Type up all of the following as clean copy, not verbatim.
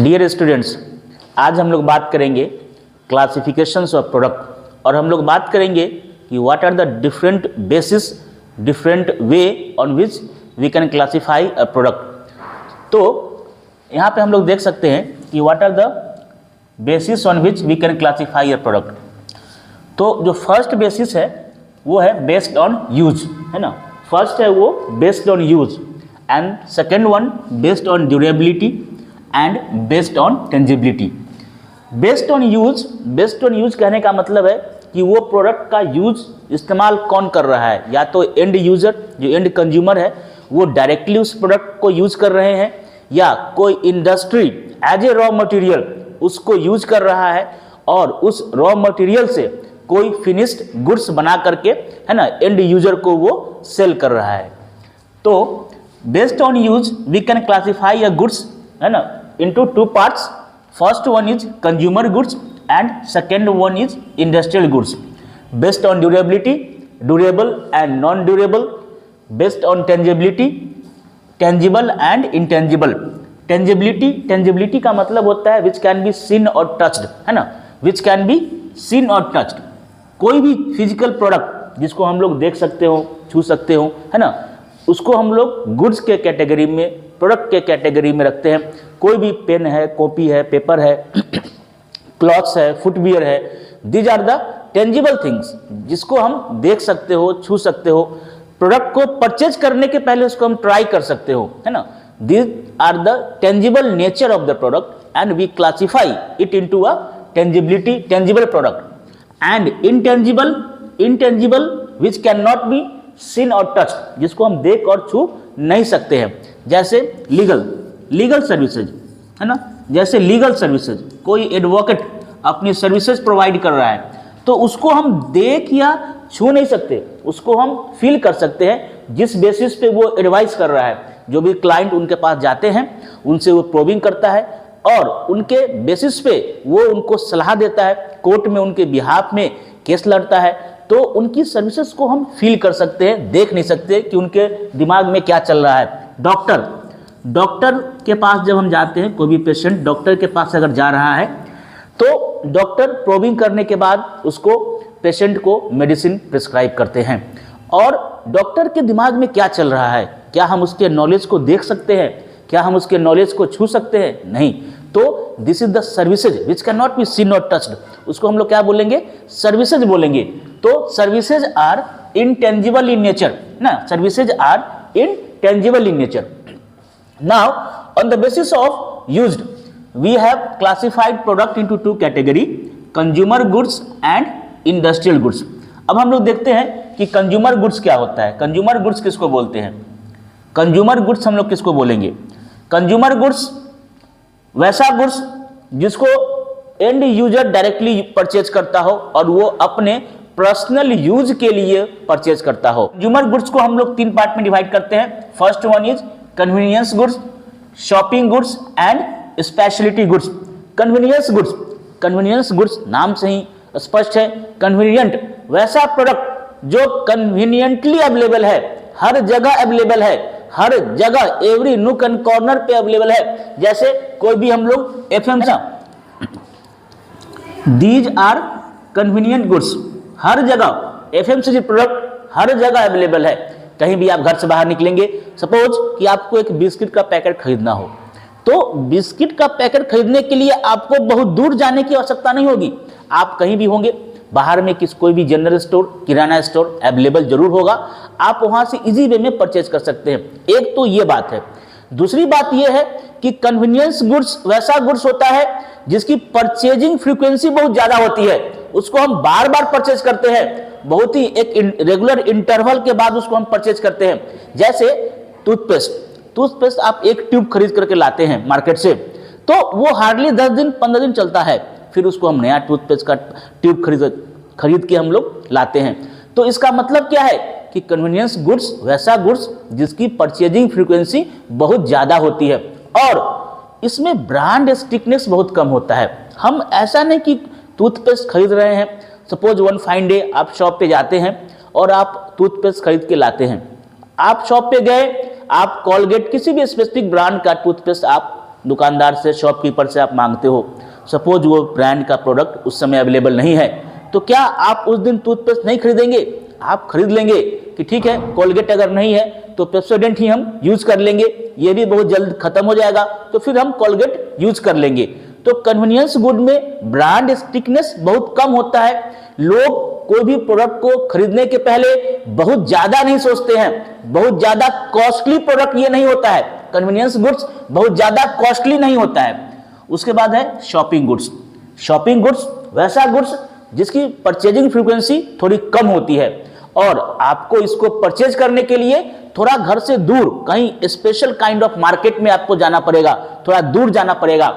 Dear students, आज हम लोग बात करेंगे क्लासिफिकेशंस ऑफ प्रोडक्ट और हम लोग बात करेंगे कि what are the different basis, different way on which we can classify a product. तो यहाँ पे हम लोग देख सकते हैं कि what are the basis on which we can classify a product. तो जो फर्स्ट बेसिस है वो है बेस्ड ऑन यूज, है ना। फर्स्ट है वो based on use and second one based on durability and based on tangibility. Based on use कहने का मतलब है कि वो प्रोडक्ट का यूज इस्तेमाल कौन कर रहा है, या तो एंड यूजर जो एंड कंज्यूमर है वो डायरेक्टली उस प्रोडक्ट को यूज कर रहे हैं, या कोई industry as a raw material उसको यूज कर रहा है और उस रॉ मटेरियल से कोई फिनिश्ड गुड्स बना करके, है ना, एंड यूजर को वो सेल कर रहा है। तो based on use we can classify a goods, है ना, into two parts. First one is consumer goods and second one is industrial goods. Based on durability, durable and non-durable. Based on tangibility, tangible and intangible. Tangibility का मतलब होता है which can be seen or touched, है ना, which can be seen or touched. कोई भी physical product जिसको हम लोग देख सकते हो, छू सकते हो, है ना, उसको हम लोग गुड्स के कैटेगरी में, प्रोडक्ट के कैटेगरी में रखते हैं। कोई भी पेन है, कॉपी है, पेपर है, क्लॉथ्स है, फुटवियर है, these are the tangible things जिसको हम देख सकते हो, छू सकते हो। प्रोडक्ट को परचेज करने के पहले उसको हम ट्राई कर सकते हो, है ना। These are the tangible nature of the product and we classify it into a tangible product. And intangible which can not be seen और टच, जिसको हम देख और छू नहीं सकते हैं, जैसे लीगल सर्विसेज, है ना। जैसे लीगल सर्विसेज, कोई एडवोकेट अपनी सर्विसेज प्रोवाइड कर रहा है तो उसको हम देख या छू नहीं सकते, उसको हम फील कर सकते हैं जिस बेसिस पे वो एडवाइस कर रहा है। जो भी क्लाइंट उनके पास जाते हैं उनसे वो प्रोबिंग करता है और उनके बेसिस पे वो उनको सलाह देता है, कोर्ट में उनके बिहाफ में केस लड़ता है। तो उनकी सर्विसेज को हम फील कर सकते हैं, देख नहीं सकते कि उनके दिमाग में क्या चल रहा है। डॉक्टर के पास जब हम जाते हैं, कोई भी पेशेंट डॉक्टर के पास अगर जा रहा है तो डॉक्टर प्रोबिंग करने के बाद उसको, पेशेंट को मेडिसिन प्रिस्क्राइब करते हैं। और डॉक्टर के दिमाग में क्या चल रहा है, क्या हम उसके नॉलेज को देख सकते हैं, क्या हम उसके नॉलेज को छू सकते हैं? नहीं। तो this is the services which can not be seen और टच्ड, उसको हम लोग क्या बोलेंगे? सर्विसेज बोलेंगे। तो services are intangible in nature, ना, services are intangible in nature. Now, on the basis of used, we have classified product into two category, consumer goods and industrial goods. अब हम लोग देखते हैं कि कंज्यूमर गुड्स क्या होता है। कंज्यूमर गुड्स किसको बोलते हैं? कंज्यूमर गुड्स हम लोग किसको बोलेंगे? कंज्यूमर गुड्स वैसा गुड्स जिसको एंड यूजर डायरेक्टली परचेज करता हो और वो अपने पर्सनल यूज के लिए परचेज करता हो। कंज्यूमर गुड्स को हम लोग तीन पार्ट में डिवाइड करते हैं। First one is convenience goods, shopping goods and speciality goods. Convenience goods नाम से ही स्पष्ट है। कन्वीनियंट वैसा प्रोडक्ट जो कन्वीनियंटली अवेलेबल है, हर जगह अवेलेबल है, हर जगह एवरी नूक एंड कॉर्नर पे अवेलेबल है। जैसे कोई भी हम लोग FM, these are convenient goods, हर जगह एफएमसीजी प्रोडक्ट हर जगह अवेलेबल है। कहीं भी आप घर से बाहर निकलेंगे, सपोज कि आपको एक बिस्किट का पैकेट खरीदना हो, तो बिस्किट का पैकेट खरीदने के लिए आपको बहुत दूर जाने की आवश्यकता नहीं होगी। आप कहीं भी होंगे बाहर में, कोई भी जनरल स्टोर, किराना स्टोर अवेलेबल जरूर होगा, आप वहां से इजी वे में परचेज कर सकते हैं। एक तो ये बात है। दूसरी बात यह है कि कन्वीनियंस गुड्स वैसा गुड्स होता है जिसकी परचेजिंग फ्रीक्वेंसी बहुत ज्यादा होती है, उसको हम बार बार परचेज करते हैं, बहुत ही एक रेगुलर इंटरवल के बाद उसको हम परचेज करते हैं। जैसे टूथपेस्ट आप एक ट्यूब खरीद करके लाते हैं मार्केट से, तो वो हार्डली 10 दिन 15 दिन चलता है, फिर उसको हम नया टूथपेस्ट का ट्यूब खरीद के हम लोग लाते हैं। तो इसका मतलब क्या है कि कन्वीनियंस गुड्स वैसा गुड्स जिसकी परचेजिंग फ्रीक्वेंसी बहुत ज्यादा होती है और इसमें ब्रांड स्टिकनेस बहुत कम होता है। हम ऐसा नहीं कि टूथपेस्ट खरीद रहे हैं, सपोज वन फाइन डे आप शॉप पे जाते हैं और आप टूथपेस्ट खरीद के लाते हैं। आप शॉप पे गए, आप कॉलगेट किसी भी स्पेसिफिक ब्रांड का टूथपेस्ट आप दुकानदार से, शॉपकीपर से आप मांगते हो, सपोज वो ब्रांड का प्रोडक्ट उस समय अवेलेबल नहीं है, तो क्या आप उस दिन टूथपेस्ट नहीं खरीदेंगे? आप खरीद लेंगे कि ठीक है, कोलगेट अगर नहीं है तो पेप्सोडेंट ही हम यूज कर लेंगे, ये भी बहुत जल्द खत्म हो जाएगा, तो फिर हम कोलगेट यूज कर लेंगे। तो कन्वीनियंस गुड में ब्रांड स्टिकनेस बहुत कम होता है। लोग कोई भी प्रोडक्ट को खरीदने के पहले बहुत ज्यादा नहीं सोचते हैं, बहुत ज्यादा कॉस्टली प्रोडक्ट ये नहीं होता है, कन्वीनियंस गुड्स बहुत ज्यादा कॉस्टली नहीं होता है। उसके बाद है शॉपिंग गुड्स। शॉपिंग गुड्स वैसा गुड्स जिसकी परचेजिंग फ्रीक्वेंसी थोड़ी कम होती है और आपको इसको परचेज करने के लिए थोड़ा घर से दूर कहीं स्पेशल काइंड ऑफ मार्केट में आपको जाना पड़ेगा, थोड़ा दूर जाना पड़ेगा।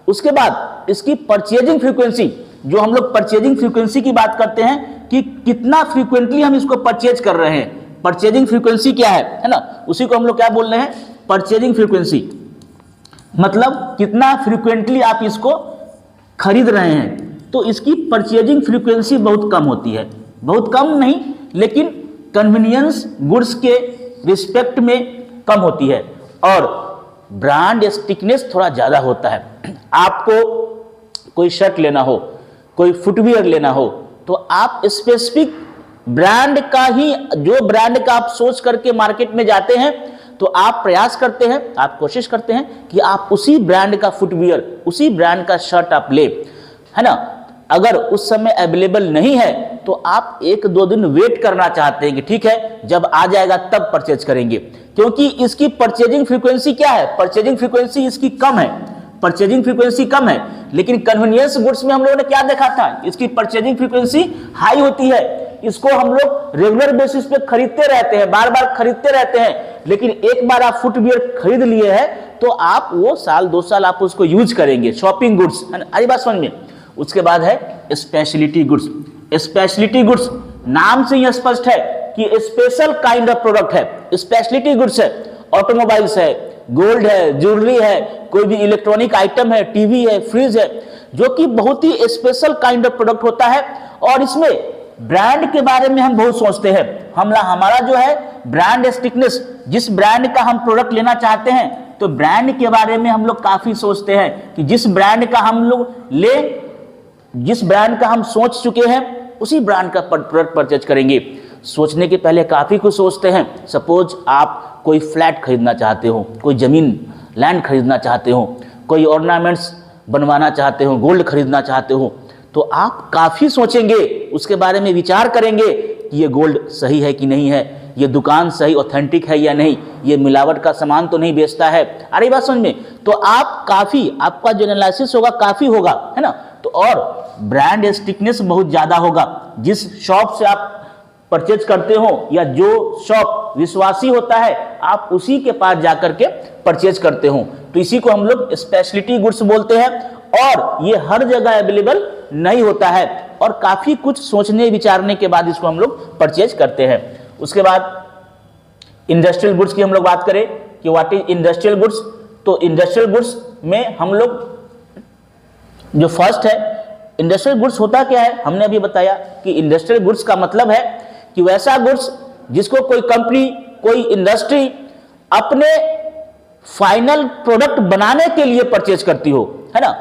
उसके बाद इसकी परचेजिंग फ्रीक्वेंसी, जो हम लोग परचेजिंग फ्रीक्वेंसी की बात करते हैं कि कितना फ्रीक्वेंटली हम इसको परचेज कर रहे हैं, परचेजिंग फ्रीक्वेंसी क्या है ना, उसी को हम लोग क्या बोल रहे हैं, परचेजिंग फ्रीक्वेंसी। मतलब कितना फ्रीक्वेंटली आप इसको खरीद रहे हैं। तो इसकी परचेजिंग फ्रीक्वेंसी बहुत कम होती है, बहुत कम नहीं लेकिन कन्वीनियंस गुड्स के रिस्पेक्ट में कम होती है और ब्रांड स्टिकनेस थोड़ा ज़्यादा होता है। आपको कोई शर्ट लेना हो, कोई फुटवियर लेना हो, तो आप स्पेसिफिक ब्रांड का ही, जो ब्रांड का आप सोच करके मार्केट में जाते हैं, तो आप प्रयास करते हैं, आप कोशिश करते हैं कि आप उसी ब्रांड का फुटवियर, उसी ब्रांड का शर्ट आप ले, है ना। अगर उस समय अवेलेबल नहीं है तो आप 1-2 दिन वेट करना चाहते हैं कि ठीक है जब आ जाएगा तब परचेज करेंगे, क्योंकि इसकी परचेजिंग फ्रीक्वेंसी क्या है, परचेजिंग फ्रीक्वेंसी इसकी कम है, परचेजिंग फ्रीक्वेंसी कम है। लेकिन कन्वीनियंस गुड्स में हम लोगों ने क्या देखा था, इसकी परचेजिंग फ्रीक्वेंसी हाई होती है, इसको हम लोग रेगुलर बेसिस पे खरीदते रहते हैं, बार बार खरीदते रहते हैं। लेकिन एक बार आप फुटवियर खरीद लिए हैं तो आप वो साल 2 साल आप उसको यूज करेंगे। शॉपिंग गुड्स, आई बात समझ में। उसके बाद है स्पेशलिटी गुड्स। स्पेशलिटी गुड्स नाम से ही स्पष्ट है कि स्पेशल काइंड ऑफ प्रोडक्ट है, स्पेशलिटी गुड्स है। ऑटोमोबाइल्स है, गोल्ड है, ज्वेलरी है, कोई भी इलेक्ट्रॉनिक आइटम है, टीवी है, फ्रिज है, जो कि बहुत ही स्पेशल काइंड ऑफ प्रोडक्ट होता है। और इसमें ब्रांड के बारे में हम बहुत सोचते हैं। हमारा जो है ब्रांड स्टिकनेस, जिस ब्रांड का हम प्रोडक्ट लेना चाहते हैं तो ब्रांड के बारे में हम लोग काफी सोचते हैं कि जिस ब्रांड का हम लोग ले, जिस ब्रांड का हम सोच चुके हैं उसी ब्रांड का प्रोडक्ट परचेज करेंगे। सोचने के पहले काफी कुछ सोचते हैं। सपोज आप कोई फ्लैट खरीदना चाहते हो, कोई जमीन लैंड खरीदना चाहते हो, कोई ऑर्नामेंट्स बनवाना चाहते हो, गोल्ड खरीदना चाहते हो, तो आप काफी सोचेंगे, उसके बारे में विचार करेंगे कि ये गोल्ड सही है कि नहीं है, ये दुकान सही ऑथेंटिक है या नहीं, ये मिलावट का सामान तो नहीं बेचता है। अरे बात समझ में। तो आप काफी, आपका जो एनालिसिस होगा काफी होगा, है ना। तो और ब्रांड स्टिकनेस बहुत ज्यादा होगा। जिस शॉप से आप परचेज करते हो या जो शॉप विश्वासी होता है, आप उसी के पास जाकर के परचेज करते हो। तो इसी को हम लोग स्पेशलिटी गुड्स बोलते हैं और ये हर जगह अवेलेबल नहीं होता है और काफी कुछ सोचने विचारने के बाद इसको हम लोग परचेज करते हैं। उसके बाद इंडस्ट्रियल गुड्स की हम लोग बात करें कि व्हाट इज इंडस्ट्रियल गुड्स। तो इंडस्ट्रियल गुड्स में हम लोग जो फर्स्ट है, इंडस्ट्रियल गुड्स होता क्या है, हमने अभी बताया कि इंडस्ट्रियल गुड्स का मतलब है कि वैसा गुड्स जिसको कोई कंपनी, कोई इंडस्ट्री अपने फाइनल प्रोडक्ट बनाने के लिए परचेज करती हो, है ना।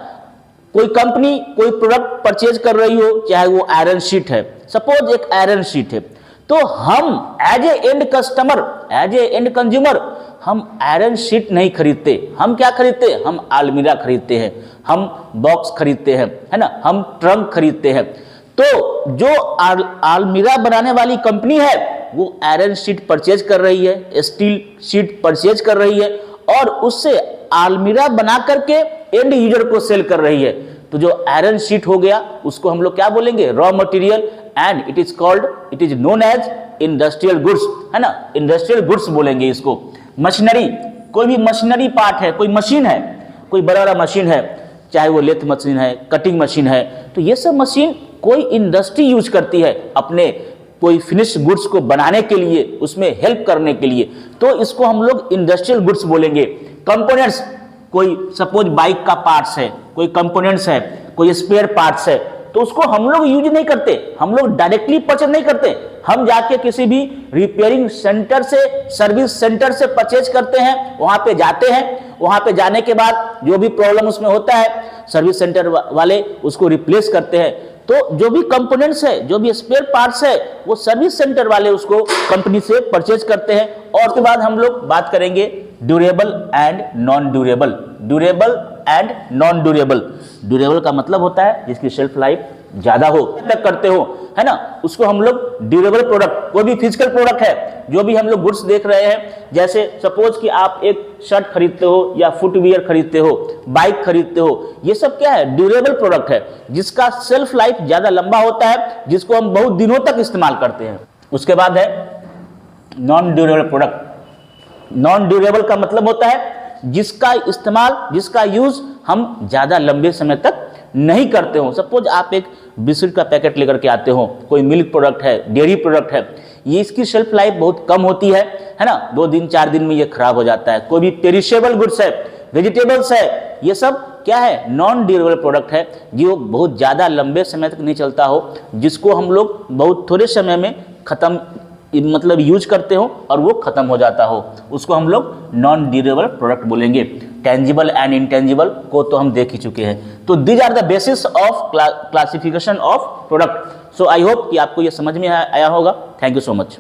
कोई कंपनी कोई प्रोडक्ट परचेज कर रही हो, चाहे वो आयरन शीट है, सपोज एक आयरन शीट है, तो हम as a end customer, as a end consumer हम आयरन शीट नहीं खरीदते। हम क्या खरीदते हैं, हम अलमीरा खरीदते हैं, हम बॉक्स खरीदते हैं, है ना, हम ट्रंक खरीदते हैं। तो जो अलमीरा बनाने वाली कंपनी है वो आयरन शीट परचेज कर रही है, स्टील शीट परचेज कर रही है और उससे अलमीरा बना करके एंड यूजर को सेल कर रही है। तो जो आयरन शीट हो गया उसको हम लोग क्या बोलेंगे, raw material, and it is called, it is known as industrial goods, है ना, इंडस्ट्रियल गुड्स बोलेंगे इसको। मशीनरी, कोई भी मशीनरी पार्ट है, कोई मशीन है, कोई बड़ा बड़ा मशीन है, चाहे वो लेथ मशीन है, कटिंग मशीन है, तो ये सब मशीन कोई इंडस्ट्री यूज करती है अपने कोई फिनिश गुड्स को बनाने के लिए, उसमें हेल्प करने के लिए, तो इसको हम लोग इंडस्ट्रियल गुड्स बोलेंगे। कंपोनेंट्स, कोई सपोज बाइक का पार्ट्स है, कोई कंपोनेंट्स है, कोई स्पेयर पार्ट्स है, तो उसको हम लोग यूज नहीं करते, हम लोग डायरेक्टली परचेज नहीं करते, हम जाके किसी भी रिपेयरिंग सेंटर से, सर्विस सेंटर से परचेज करते हैं। वहां पे जाते हैं, वहां पे जाने के बाद जो भी प्रॉब्लम उसमें होता है सर्विस सेंटर वाले उसको रिप्लेस करते हैं। तो जो भी कंपोनेंट्स है, जो भी स्पेयर पार्ट्स है, वो सर्विस सेंटर वाले उसको कंपनी से परचेज करते हैं। और उसके बाद हम लोग बात करेंगे durable and non durable. Durable and non durable, durable का मतलब होता है जिसकी शेल्फ लाइफ ज्यादा हो, तक करते हो, है ना, उसको हम लोग ड्यूरेबल प्रोडक्ट। कोई भी फिजिकल प्रोडक्ट है, जो भी हम लोग गुड्स देख रहे हैं, जैसे सपोज कि आप एक शर्ट खरीदते हो या फुटवियर खरीदते हो, बाइक खरीदते हो, ये सब क्या है, ड्यूरेबल प्रोडक्ट है जिसका सेल्फ लाइफ ज्यादा लंबा होता है, जिसको हम बहुत दिनों तक इस्तेमाल करते हैं। उसके बाद है non durable product. Non durable का मतलब होता है जिसका इस्तेमाल, जिसका यूज हम ज्यादा लंबे समय तक नहीं करते हो। सपोज आप एक बिस्किट का पैकेट लेकर के आते हो, कोई मिल्क प्रोडक्ट है, डेयरी प्रोडक्ट है, ये इसकी शेल्फ लाइफ बहुत कम होती है ना, 2 दिन 4 दिन में ये खराब हो जाता है। कोई भी पेरिशेबल गुड्स है, वेजिटेबल्स है, ये सब क्या है, नॉन ड्यूरेबल प्रोडक्ट है, जो बहुत ज़्यादा लंबे समय तक नहीं चलता हो, जिसको हम लोग बहुत थोड़े समय में ख़त्म, मतलब यूज करते हो और वो खत्म हो जाता हो, उसको हम लोग नॉन ड्यूरेबल प्रोडक्ट बोलेंगे। टेंजिबल एंड इंटेंजिबल को तो हम देख ही चुके हैं। तो these are the basis of classification of product. So I hope कि आपको ये समझ में आया होगा। Thank you so much.